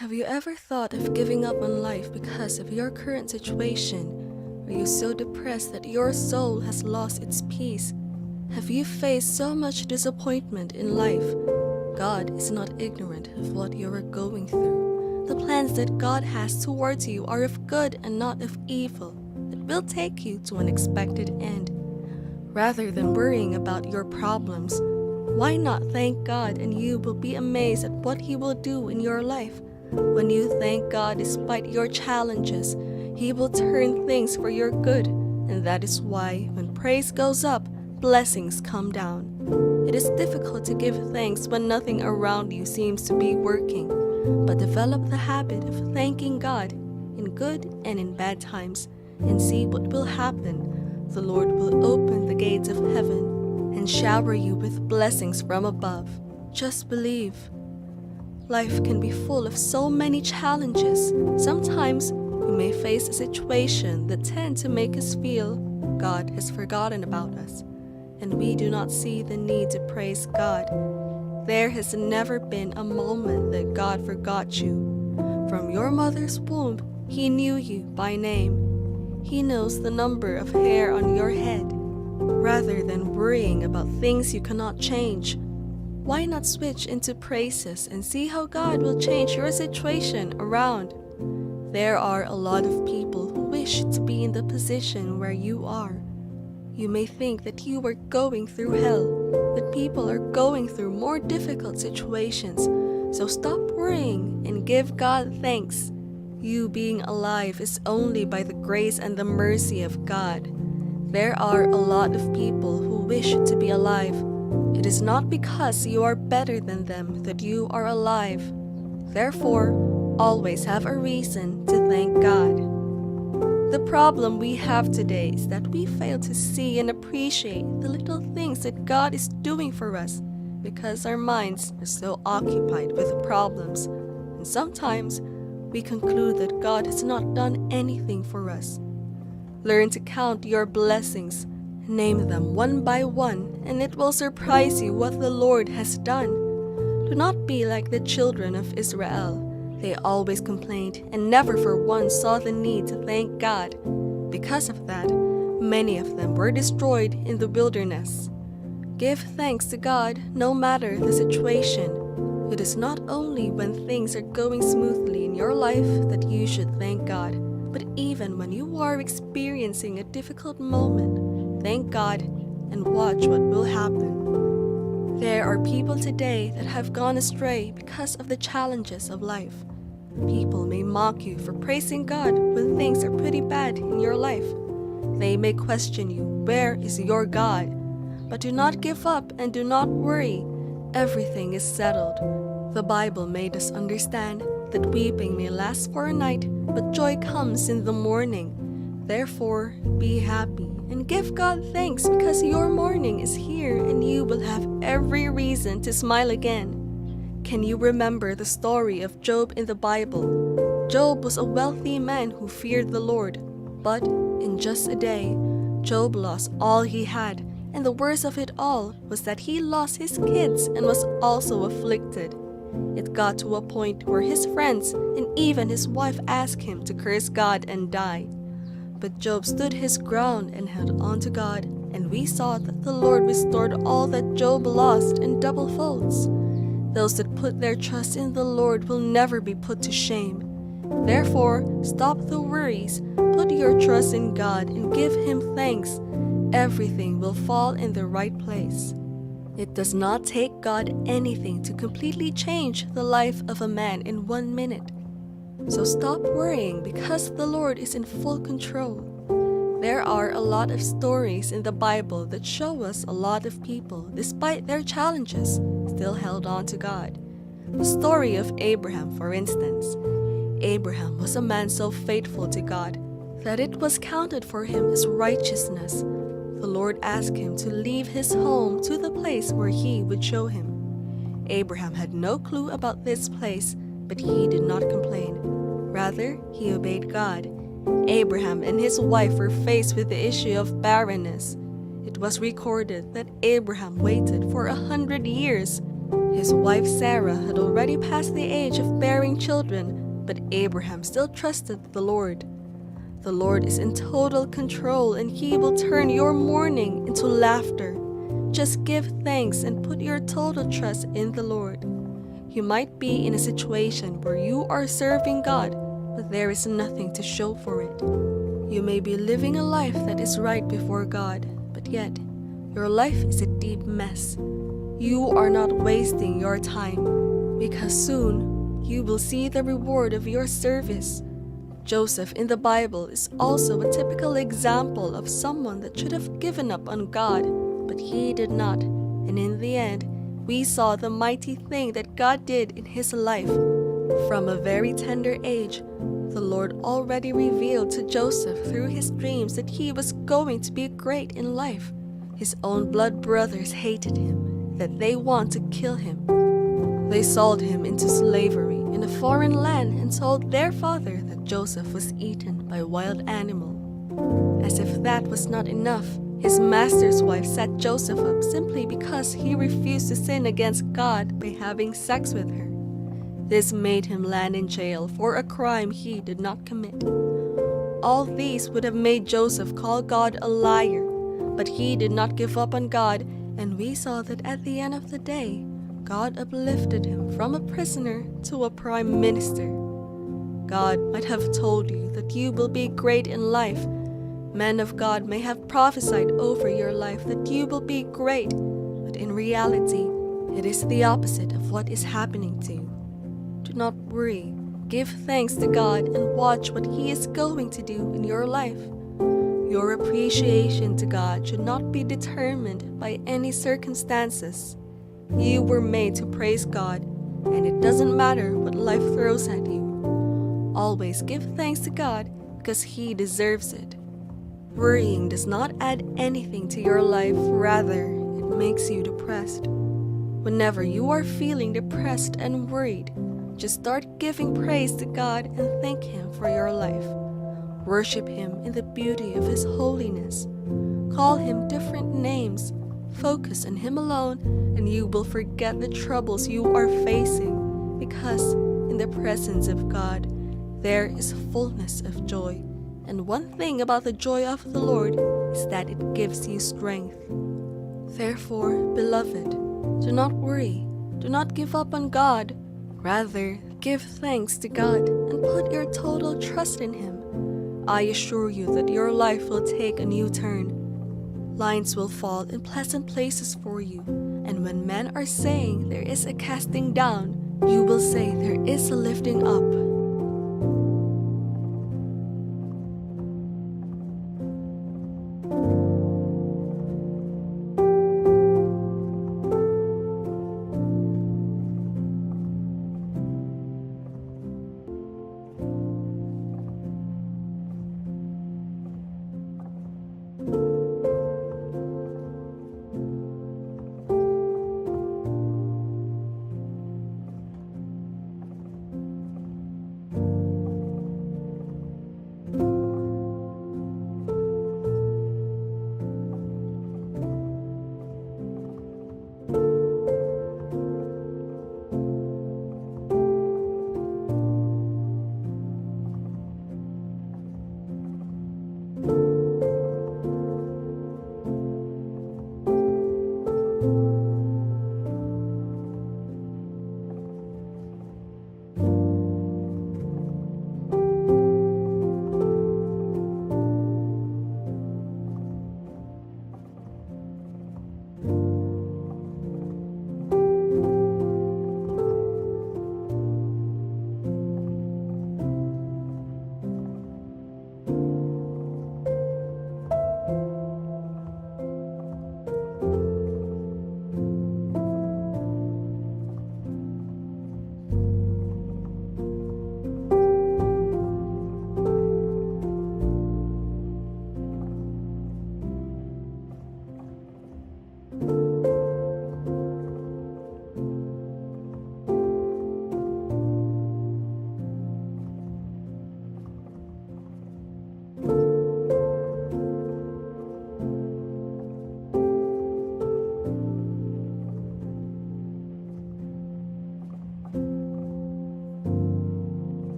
Have you ever thought of giving up on life because of your current situation? Are you so depressed that your soul has lost its peace? Have you faced so much disappointment in life? God is not ignorant of what you are going through. The plans that God has towards you are of good and not of evil, that will take you to an expected end. Rather than worrying about your problems, why not thank God, and you will be amazed at what He will do in your life. When you thank God despite your challenges, He will turn things for your good, and that is why when praise goes up, blessings come down. It is difficult to give thanks when nothing around you seems to be working, but develop the habit of thanking God in good and in bad times, and see what will happen. The Lord will open the gates of heaven and shower you with blessings from above. Just believe. Life can be full of so many challenges. Sometimes we may face a situation that tends to make us feel God has forgotten about us, and we do not see the need to praise God. There has never been a moment that God forgot you. From your mother's womb, He knew you by name. He knows the number of hair on your head. Rather than worrying about things you cannot change, why not switch into praises and see how God will change your situation around? There are a lot of people who wish to be in the position where you are. You may think that you are going through hell, but people are going through more difficult situations. So stop worrying and give God thanks. You being alive is only by the grace and the mercy of God. There are a lot of people who wish to be alive. It is not because you are better than them that you are alive. Therefore, always have a reason to thank God. The problem we have today is that we fail to see and appreciate the little things that God is doing for us because our minds are so occupied with problems. And sometimes we conclude that God has not done anything for us. Learn to count your blessings. Name them one by one, and it will surprise you what the Lord has done. Do not be like the children of Israel. They always complained and never for once saw the need to thank God. Because of that, many of them were destroyed in the wilderness. Give thanks to God no matter the situation. It is not only when things are going smoothly in your life that you should thank God, but even when you are experiencing a difficult moment, thank God and watch what will happen. There are people today that have gone astray because of the challenges of life. People may mock you for praising God when things are pretty bad in your life. They may question you, where is your God? But do not give up and do not worry. Everything is settled. The Bible made us understand that weeping may last for a night, but joy comes in the morning. Therefore, be happy and give God thanks because your morning is here and you will have every reason to smile again. Can you remember the story of Job in the Bible? Job was a wealthy man who feared the Lord, but in just a day, Job lost all he had, and the worst of it all was that he lost his kids and was also afflicted. It got to a point where his friends and even his wife asked him to curse God and die. But Job stood his ground and held on to God, and we saw that the Lord restored all that Job lost in double folds. Those that put their trust in the Lord will never be put to shame. Therefore, stop the worries, put your trust in God, and give Him thanks. Everything will fall in the right place. It does not take God anything to completely change the life of a man in 1 minute. So stop worrying because the Lord is in full control. There are a lot of stories in the Bible that show us a lot of people, despite their challenges, still held on to God. The story of Abraham, for instance. Abraham was a man so faithful to God that it was counted for him as righteousness. The Lord asked him to leave his home to the place where He would show him. Abraham had no clue about this place, but he did not complain. Rather, he obeyed God. Abraham and his wife were faced with the issue of barrenness. It was recorded that Abraham waited for 100 years. His wife Sarah had already passed the age of bearing children, but Abraham still trusted the Lord. The Lord is in total control, and He will turn your mourning into laughter. Just give thanks and put your total trust in the Lord. You might be in a situation where you are serving God, but there is nothing to show for it. You may be living a life that is right before God, but yet your life is a deep mess. You are not wasting your time, because soon you will see the reward of your service. Joseph in the Bible is also a typical example of someone that should have given up on God, but he did not, and in the end, we saw the mighty thing that God did in his life. From a very tender age, the Lord already revealed to Joseph through his dreams that he was going to be great in life. His own blood brothers hated him, that they want to kill him. They sold him into slavery in a foreign land and told their father that Joseph was eaten by a wild animal. As if that was not enough, his master's wife set Joseph up simply because he refused to sin against God by having sex with her. This made him land in jail for a crime he did not commit. All these would have made Joseph call God a liar, but he did not give up on God, and we saw that at the end of the day, God uplifted him from a prisoner to a prime minister. God might have told you that you will be great in life. Men of God may have prophesied over your life that you will be great, but in reality, it is the opposite of what is happening to you. Do not worry. Give thanks to God and watch what He is going to do in your life. Your appreciation to God should not be determined by any circumstances. You were made to praise God, and it doesn't matter what life throws at you. Always give thanks to God because He deserves it. Worrying does not add anything to your life, rather, it makes you depressed. Whenever you are feeling depressed and worried, just start giving praise to God and thank Him for your life. Worship Him in the beauty of His holiness. Call Him different names. Focus on Him alone, and you will forget the troubles you are facing, because in the presence of God, there is fullness of joy. And one thing about the joy of the Lord is that it gives you strength. Therefore, beloved, do not worry. Do not give up on God. Rather, give thanks to God and put your total trust in Him. I assure you that your life will take a new turn. Lines will fall in pleasant places for you, and when men are saying there is a casting down, you will say there is a lifting up.